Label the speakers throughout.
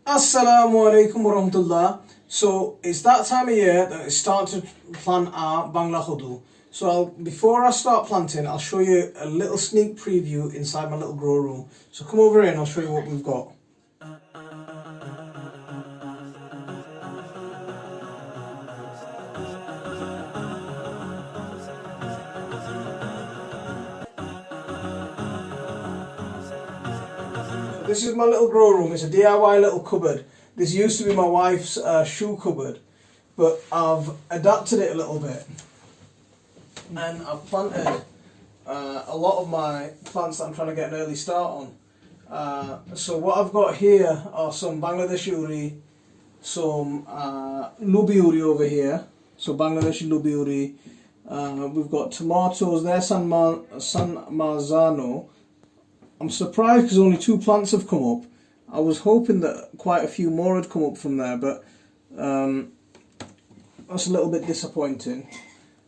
Speaker 1: Assalamu alaikum warahmatullah. So it's that time of year that it's starting to plant our Bangla Kodu. So before I start planting, I'll show you a little sneak preview inside my little grow room. So come over here and I'll show you what we've got. This is my little grow room. It's a DIY little cupboard. This used to be my wife's shoe cupboard, but I've adapted it a little bit. And I've planted a lot of my plants that I'm trying to get an early start on. So what I've got here are some Bangladeshi uri, some lubi uri over here. So Bangladeshi lubi uri. We've got tomatoes there, San Marzano. I'm surprised because only 2 plants have come up. I was hoping that quite a few more had come up from there, but that's a little bit disappointing.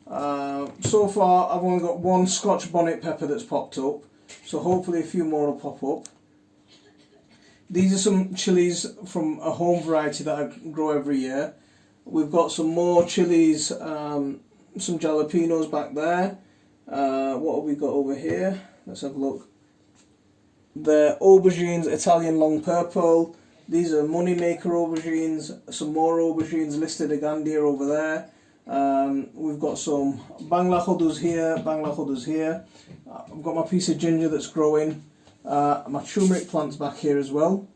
Speaker 1: So far I've only got 1 Scotch bonnet pepper that's popped up, so hopefully a few more will pop up. These are some chilies from a home variety that I grow every year. We've got some more chilies, some jalapenos back there. What have we got over here? Let's have a look. The aubergines, Italian long purple. These are moneymaker aubergines. Some more aubergines listed Agandia over there. We've got some Bangla Khodus here, Bangla Khodus here. I've got my piece of ginger that's growing. My turmeric plants back here as well.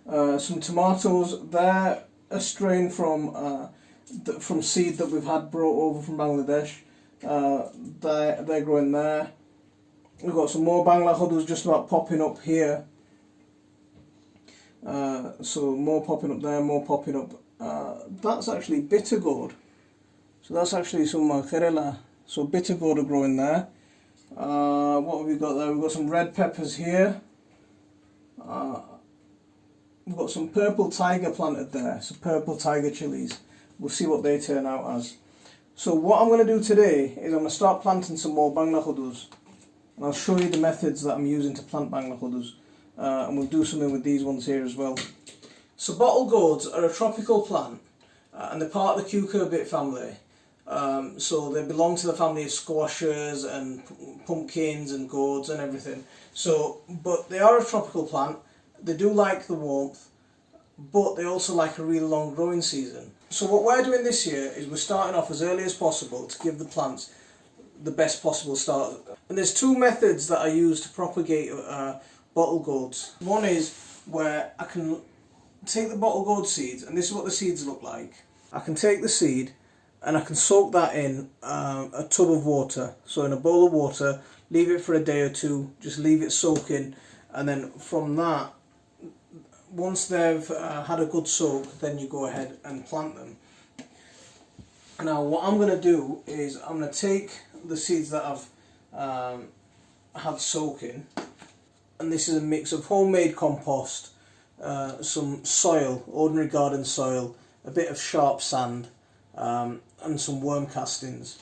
Speaker 1: Some tomatoes. They're a strain from seed that we've had brought over from Bangladesh. They're growing there. We've got some more Bangla Khodus just about popping up here. So more popping up there, more popping up. That's actually bitter gourd. So that's actually some kerela. So bitter gourd are growing there. What have we got there? We've got some red peppers here. We've got some purple tiger planted there. So purple tiger chilies. We'll see what they turn out as. So what I'm going to do today is I'm going to start planting some more Bangla Khodus. And I'll show you the methods that I'm using to plant Bangla Khodus. And we'll do something with these ones here as well. So bottle gourds are a tropical plant and they're part of the cucurbit family. So they belong to the family of squashes and pumpkins and gourds and everything. So, but they are a tropical plant. They do like the warmth, but they also like a really long growing season. So what we're doing this year is we're starting off as early as possible to give the plants the best possible start. And there's 2 methods that I use to propagate bottle gourds. One is where I can take the bottle gourd seeds, and this is what the seeds look like. I can take the seed and I can soak that in a tub of water. So in a bowl of water, leave it for a day or 2, just leave it soaking, and then from that, once they've had a good soak, then you go ahead and plant them. Now what I'm going to do is I'm going to take the seeds that I've had soaking, and this is a mix of homemade compost, some soil, ordinary garden soil, a bit of sharp sand, and some worm castings.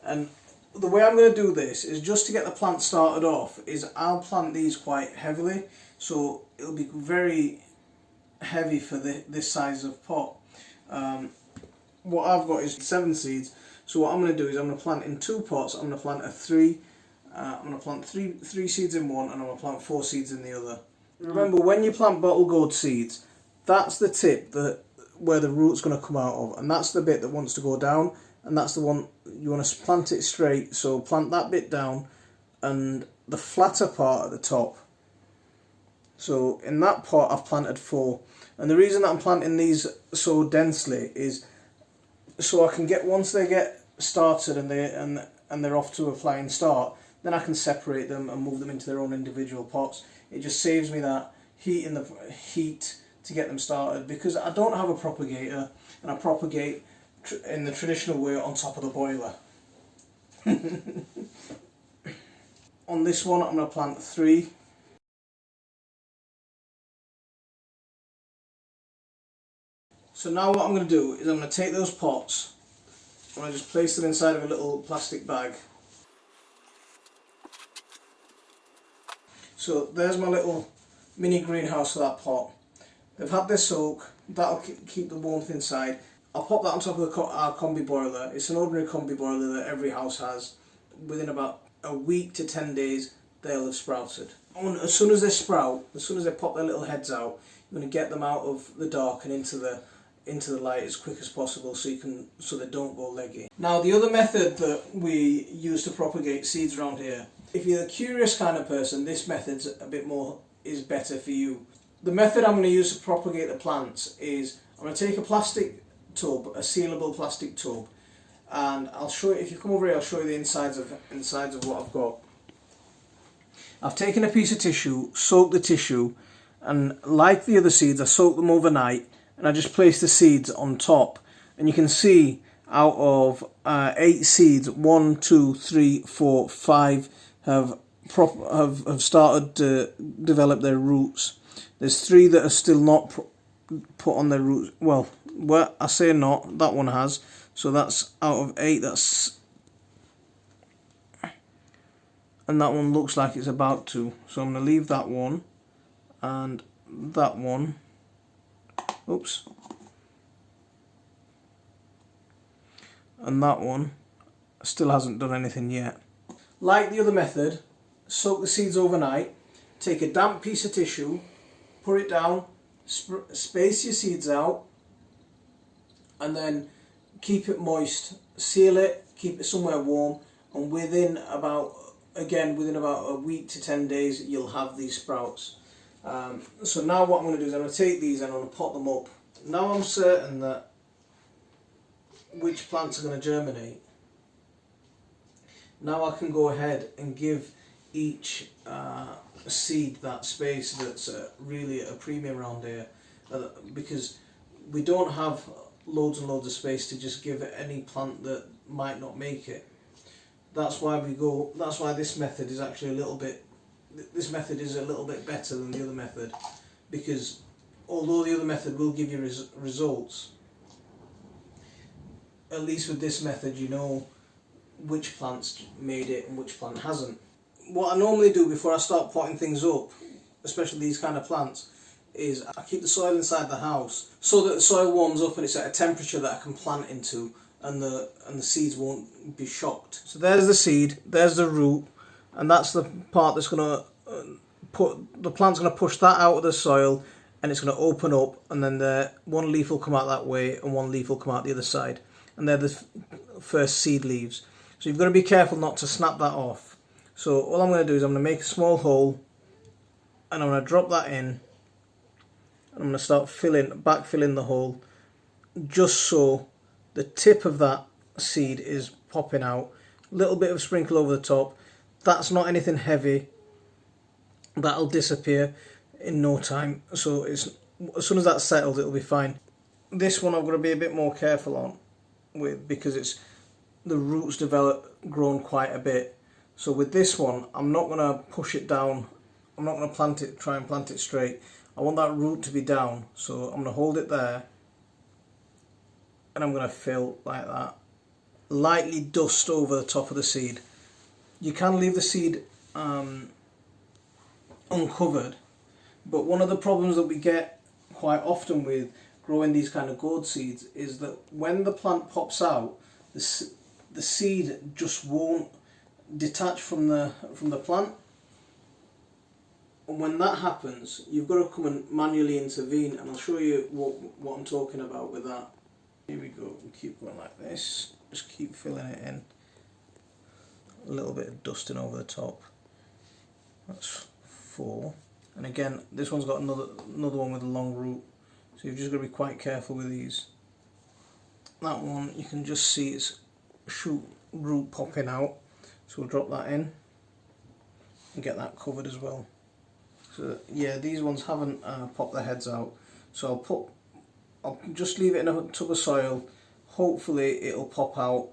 Speaker 1: And the way I'm going to do this is just to get the plant started off is I'll plant these quite heavily, so it'll be very heavy for this size of pot. What I've got is 7 seeds, so what I'm going to do is I'm going to plant in 2 pots. I'm going to plant I'm going to plant three seeds in one, and I'm going to plant 4 seeds in the other. Remember, when you plant bottle gourd seeds, that's the tip where the root's going to come out of, and that's the bit that wants to go down, and that's the one you want to plant it straight. So plant that bit down and the flatter part at the top. So in that pot I've planted 4, and the reason that I'm planting these so densely is so I can get, once they get started and they're off to a flying start, then I can separate them and move them into their own individual pots. It just saves me that heat to get them started, because I don't have a propagator, and I propagate in the traditional way on top of the boiler. On this one I'm going to plant 3. So now what I'm going to do is I'm going to take those pots and I just place them inside of a little plastic bag. So there's my little mini greenhouse for that pot. They've had their soak, that'll keep the warmth inside. I'll pop that on top of our combi boiler. It's an ordinary combi boiler that every house has. Within about a week to 10 days, they'll have sprouted. And as soon as they sprout, as soon as they pop their little heads out, you're going to get them out of the dark and into the light as quick as possible, so they don't go leggy. Now, the other method that we use to propagate seeds around here, if you're a curious kind of person, this method's a bit more is better for you. The method I'm going to use to propagate the plants is I'm going to take a plastic tub, a sealable plastic tub, and I'll show you, if you come over here, I'll show you the insides of what I've got. I've taken a piece of tissue, soaked the tissue, and like the other seeds, I soaked them overnight, and I just placed the seeds on top. And you can see out of 8 seeds, 1, 2, 3, 4, 5 have started to develop their roots. There's 3 that are still not put on their roots. Well, I say not, that one has. So that's out of 8, and that one looks like it's about to. So I'm going to leave that one, and that one, oops, and that one still hasn't done anything yet. Like the other method, soak the seeds overnight, take a damp piece of tissue, put it down, space your seeds out, and then keep it moist, seal it, keep it somewhere warm, and within about a week to 10 days you'll have these sprouts. So now what I'm going to do is I'm going to take these and I'm going to pot them up. Now I'm certain that which plants are going to germinate. Now I can go ahead and give each seed that space that's really a premium around here, because we don't have loads and loads of space to just give any plant that might not make it. That's why this method is actually a little bit better than the other method, because although the other method will give you results, at least with this method you know which plants made it and which plant hasn't. What I normally do before I start potting things up, especially these kind of plants, is I keep the soil inside the house so that the soil warms up and it's at a temperature that I can plant into, and the seeds won't be shocked. So there's the seed, there's the root, and that's the part that's going to the plant's going to push that out of the soil, and it's going to open up, and then one leaf will come out that way and one leaf will come out the other side, and they're the first seed leaves. So you've got to be careful not to snap that off. So all I'm going to do is I'm going to make a small hole, and I'm going to drop that in, and I'm going to start backfilling the hole, just so the tip of that seed is popping out. A little bit of sprinkle over the top. That's not anything heavy. That'll disappear in no time. So as soon as that's settled, it'll be fine. This one I've got to be a bit more careful on with, because the roots grown quite a bit. So with this one, I'm not going to push it down. I'm not going to try and plant it straight. I want that root to be down. So I'm going to hold it there, and I'm going to fill like that. Lightly dust over the top of the seed. You can leave the seed uncovered, but one of the problems that we get quite often with growing these kind of gourd seeds is that when the plant pops out, the seed just won't detach from the plant. And when that happens, you've got to come and manually intervene, and I'll show you what I'm talking about with that. Here we go, we'll keep going like this, just keep filling it in. A little bit of dusting over the top. That's 4. And again, this one's got another one with a long root, so you've just got to be quite careful with these. That one, you can just see its root popping out, so we'll drop that in and get that covered as well. So yeah, these ones haven't popped their heads out, so I'll just leave it in a tub of soil. Hopefully it'll pop out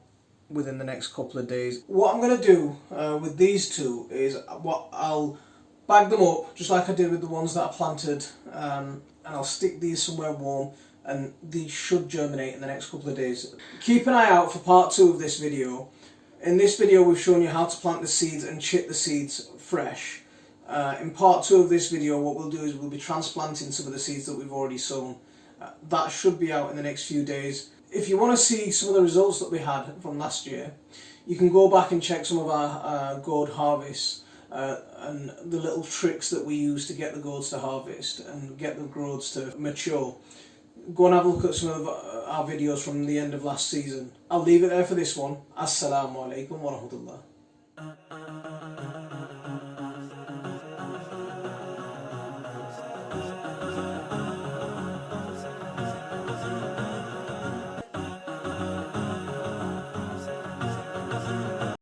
Speaker 1: within the next couple of days. What I'm going to do with these two is I'll bag them up just like I did with the ones that I planted, and I'll stick these somewhere warm, and these should germinate in the next couple of days. Keep an eye out for part 2 of this video. In this video we've shown you how to plant the seeds and chit the seeds fresh. In part 2 of this video, what we'll do is we'll be transplanting some of the seeds that we've already sown. That should be out in the next few days. If you want to see some of the results that we had from last year, you can go back and check some of our gourd harvests and the little tricks that we use to get the gourds to harvest and get the gourds to mature. Go and have a look at some of our videos from the end of last season. I'll leave it there for this one. Assalamu alaikum wa rahmatullah.